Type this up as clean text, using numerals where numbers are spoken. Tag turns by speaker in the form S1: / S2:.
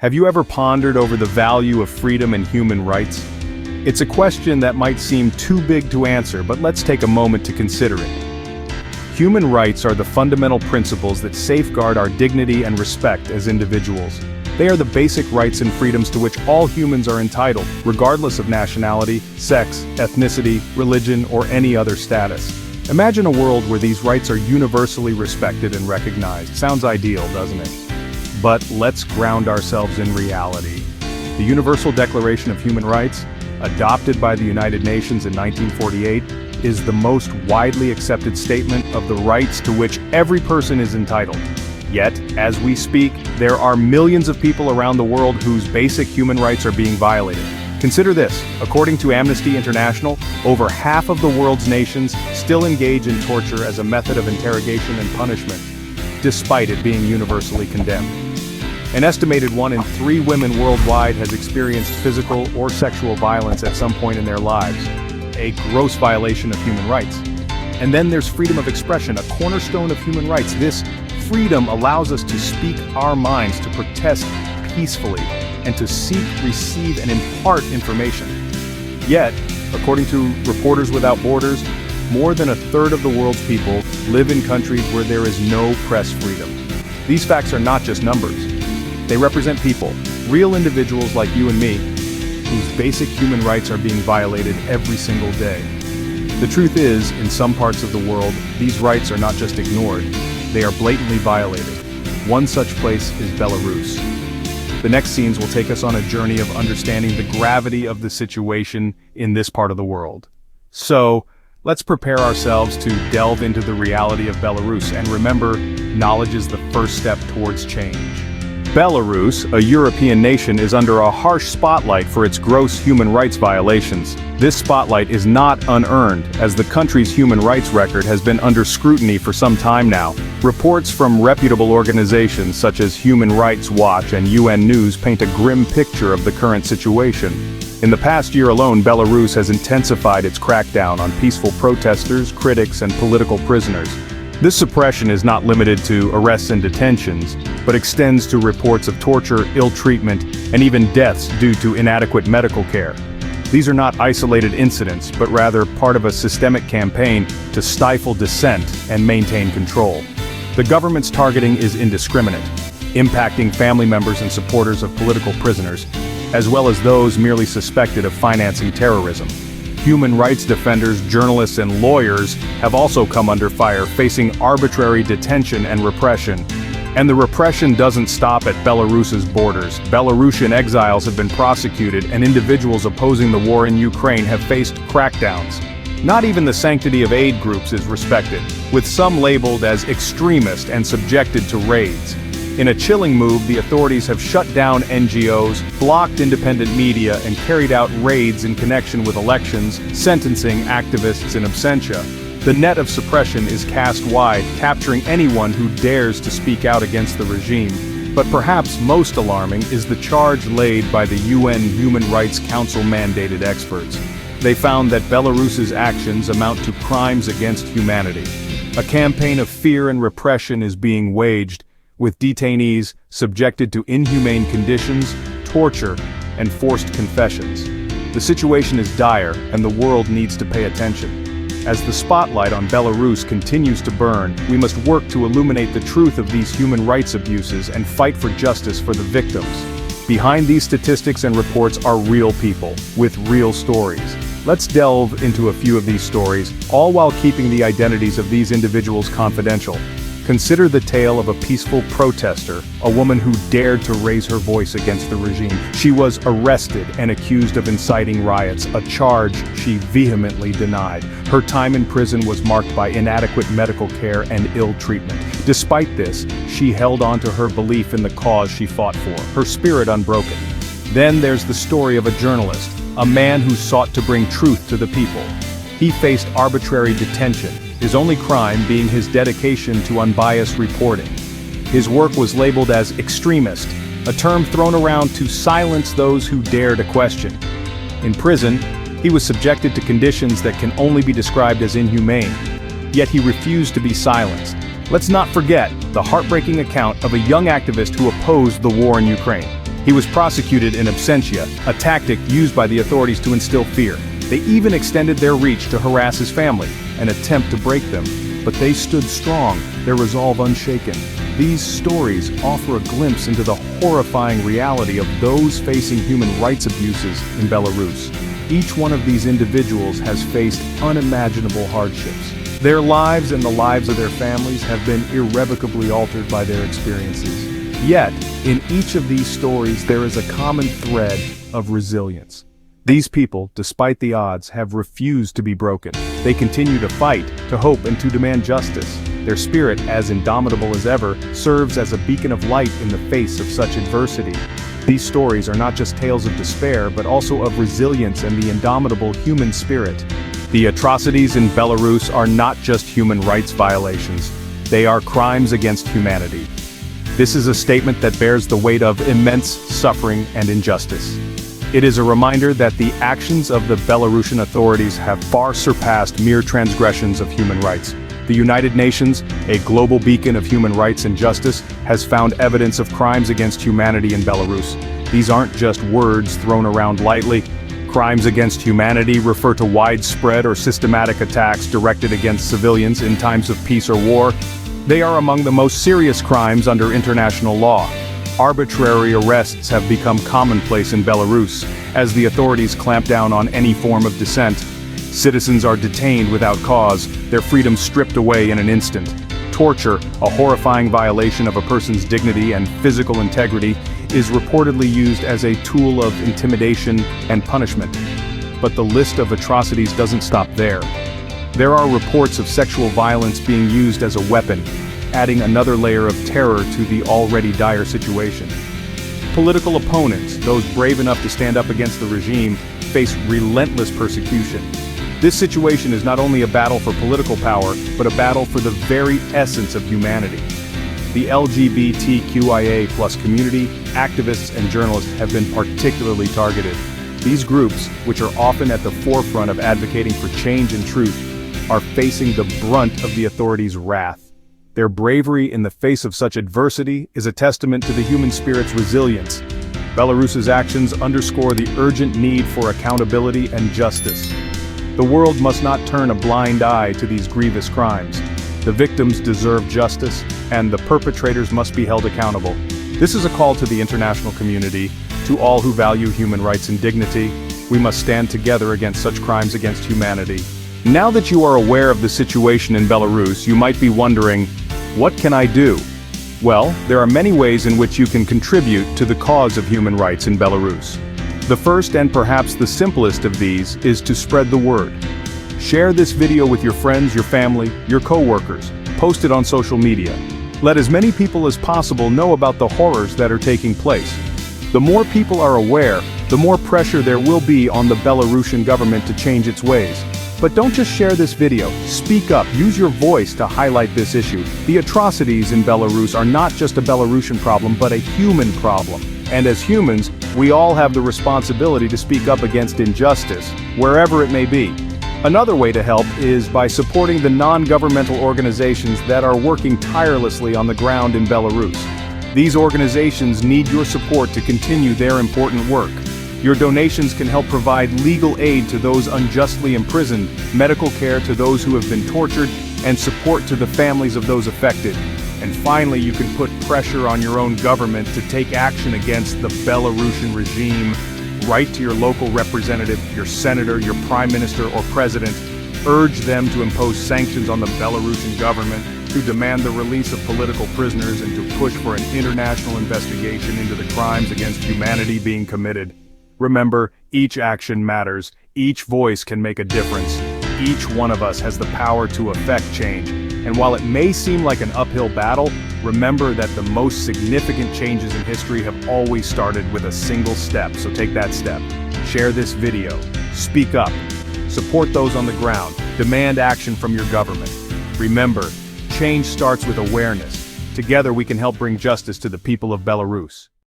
S1: Have you ever pondered over the value of freedom and human rights? It's a question that might seem too big to answer, but let's take a moment to consider it. Human rights are the fundamental principles that safeguard our dignity and respect as individuals. They are the basic rights and freedoms to which all humans are entitled, regardless of nationality, sex, ethnicity, religion, or any other status. Imagine a world where these rights are universally respected and recognized. Sounds ideal, doesn't it? But let's ground ourselves in reality. The Universal Declaration of Human Rights, adopted by the United Nations in 1948, is the most widely accepted statement of the rights to which every person is entitled. Yet, as we speak, there are millions of people around the world whose basic human rights are being violated. Consider this: according to Amnesty International, over half of the world's nations still engage in torture as a method of interrogation and punishment, despite it being universally condemned. An estimated 1 in 3 women worldwide has experienced physical or sexual violence at some point in their lives, a gross violation of human rights. And then there's freedom of expression, a cornerstone of human rights. This freedom allows us to speak our minds, to protest peacefully, and to seek, receive, and impart information. Yet, according to Reporters Without Borders, more than a third of the world's people live in countries where there is no press freedom. These facts are not just numbers. They represent people, real individuals like you and me, whose basic human rights are being violated every single day. The truth is, in some parts of the world, these rights are not just ignored, they are blatantly violated. One such place is Belarus. The next scenes will take us on a journey of understanding the gravity of the situation in this part of the world. So, let's prepare ourselves to delve into the reality of Belarus, and remember, knowledge is the first step towards change. Belarus, a European nation, is under a harsh spotlight for its gross human rights violations. This spotlight is not unearned, as the country's human rights record has been under scrutiny for some time now. Reports from reputable organizations such as Human Rights Watch and UN News paint a grim picture of the current situation. In the past year alone, Belarus has intensified its crackdown on peaceful protesters, critics, and political prisoners. This suppression is not limited to arrests and detentions, but extends to reports of torture, ill treatment, and even deaths due to inadequate medical care. These are not isolated incidents, but rather part of a systemic campaign to stifle dissent and maintain control. The government's targeting is indiscriminate, impacting family members and supporters of political prisoners, as well as those merely suspected of financing terrorism. Human rights defenders, journalists, and lawyers have also come under fire, facing arbitrary detention and repression. And the repression doesn't stop at Belarus's borders. Belarusian exiles have been prosecuted, and individuals opposing the war in Ukraine have faced crackdowns. Not even the sanctity of aid groups is respected, with some labeled as extremist and subjected to raids. In a chilling move, the authorities have shut down NGOs, blocked independent media, and carried out raids in connection with elections, sentencing activists in absentia. The net of suppression is cast wide, capturing anyone who dares to speak out against the regime. But perhaps most alarming is the charge laid by the UN Human Rights Council-mandated experts. They found that Belarus's actions amount to crimes against humanity. A campaign of fear and repression is being waged, with detainees subjected to inhumane conditions, torture, and forced confessions. The situation is dire, and the world needs to pay attention. As the spotlight on Belarus continues to burn, we must work to illuminate the truth of these human rights abuses and fight for justice for the victims. Behind these statistics and reports are real people, with real stories. Let's delve into a few of these stories, all while keeping the identities of these individuals confidential. Consider the tale of a peaceful protester, a woman who dared to raise her voice against the regime. She was arrested and accused of inciting riots, a charge she vehemently denied. Her time in prison was marked by inadequate medical care and ill treatment. Despite this, she held on to her belief in the cause she fought for, her spirit unbroken. Then there's the story of a journalist, a man who sought to bring truth to the people. He faced arbitrary detention, his only crime being his dedication to unbiased reporting. His work was labeled as extremist, a term thrown around to silence those who dare to question. In prison, he was subjected to conditions that can only be described as inhumane, yet he refused to be silenced. Let's not forget the heartbreaking account of a young activist who opposed the war in Ukraine. He was prosecuted in absentia, a tactic used by the authorities to instill fear. They even extended their reach to harass his family, an attempt to break them. But they stood strong, their resolve unshaken. These stories offer a glimpse into the horrifying reality of those facing human rights abuses in Belarus. Each one of these individuals has faced unimaginable hardships. Their lives and the lives of their families have been irrevocably altered by their experiences. Yet, in each of these stories there is a common thread of resilience. These people, despite the odds, have refused to be broken. They continue to fight, to hope, and to demand justice. Their spirit, as indomitable as ever, serves as a beacon of light in the face of such adversity. These stories are not just tales of despair, but also of resilience and the indomitable human spirit. The atrocities in Belarus are not just human rights violations. They are crimes against humanity. This is a statement that bears the weight of immense suffering and injustice. It is a reminder that the actions of the Belarusian authorities have far surpassed mere transgressions of human rights. The United Nations, a global beacon of human rights and justice, has found evidence of crimes against humanity in Belarus. These aren't just words thrown around lightly. Crimes against humanity refer to widespread or systematic attacks directed against civilians in times of peace or war. They are among the most serious crimes under international law. Arbitrary arrests have become commonplace in Belarus, as the authorities clamp down on any form of dissent. Citizens are detained without cause, their freedom stripped away in an instant. Torture, a horrifying violation of a person's dignity and physical integrity, is reportedly used as a tool of intimidation and punishment. But the list of atrocities doesn't stop there. There are reports of sexual violence being used as a weapon, adding another layer of terror to the already dire situation. Political opponents, those brave enough to stand up against the regime, face relentless persecution. This situation is not only a battle for political power, but a battle for the very essence of humanity. The LGBTQIA+ community, activists and journalists have been particularly targeted. These groups, which are often at the forefront of advocating for change and truth, are facing the brunt of the authorities' wrath. Their bravery in the face of such adversity is a testament to the human spirit's resilience. Belarus's actions underscore the urgent need for accountability and justice. The world must not turn a blind eye to these grievous crimes. The victims deserve justice, and the perpetrators must be held accountable. This is a call to the international community, to all who value human rights and dignity. We must stand together against such crimes against humanity. Now that you are aware of the situation in Belarus, you might be wondering, what can I do? Well, there are many ways in which you can contribute to the cause of human rights in Belarus. The first and perhaps the simplest of these is to spread the word. Share this video with your friends, your family, your co-workers. Post it on social media. Let as many people as possible know about the horrors that are taking place. The more people are aware, the more pressure there will be on the Belarusian government to change its ways. But don't just share this video, speak up, use your voice to highlight this issue. The atrocities in Belarus are not just a Belarusian problem, but a human problem. And as humans, we all have the responsibility to speak up against injustice, wherever it may be. Another way to help is by supporting the non-governmental organizations that are working tirelessly on the ground in Belarus. These organizations need your support to continue their important work. Your donations can help provide legal aid to those unjustly imprisoned, medical care to those who have been tortured, and support to the families of those affected. And finally, you can put pressure on your own government to take action against the Belarusian regime. Write to your local representative, your senator, your prime minister, or president. Urge them to impose sanctions on the Belarusian government, to demand the release of political prisoners, and to push for an international investigation into the crimes against humanity being committed. Remember, each action matters, each voice can make a difference, each one of us has the power to affect change. And while it may seem like an uphill battle, remember that the most significant changes in history have always started with a single step, so take that step. Share this video, speak up, support those on the ground, demand action from your government. Remember, change starts with awareness. Together we can help bring justice to the people of Belarus.